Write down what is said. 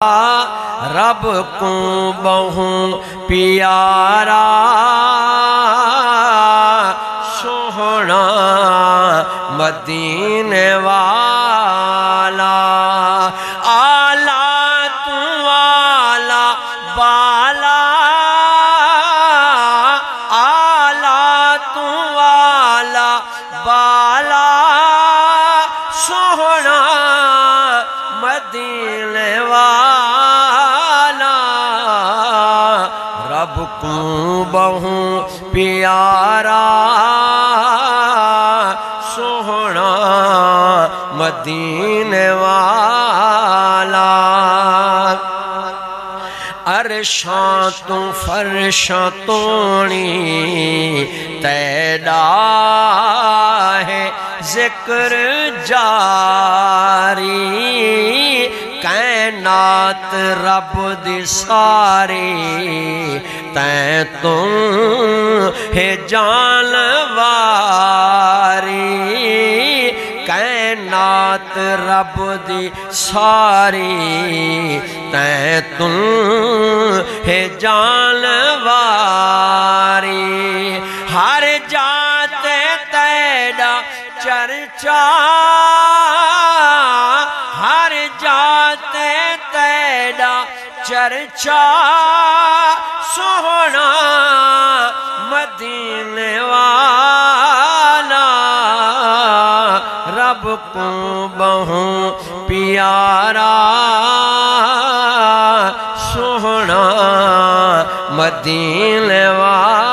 रब को बहु प्यारा सोहना मदीने वाला। आला तू आला बाला, आला तू आला बाला सोहना मदीने वाला। रब को बहु प्यारा सोहना मदीने वाला। अरशां तो फरशां तोणी तैदा है जिक्र जारी। कैनात रब दी सारी तैं तुम है जानवारी। कैनात रब दी सारी तैं तुम है जानवारी। हर जाते तेरा चर्चा, हर जाते तेरा चर्चा सोहना मदीने वाला। रब को बहु प्यारा सोहना मदीने वाला।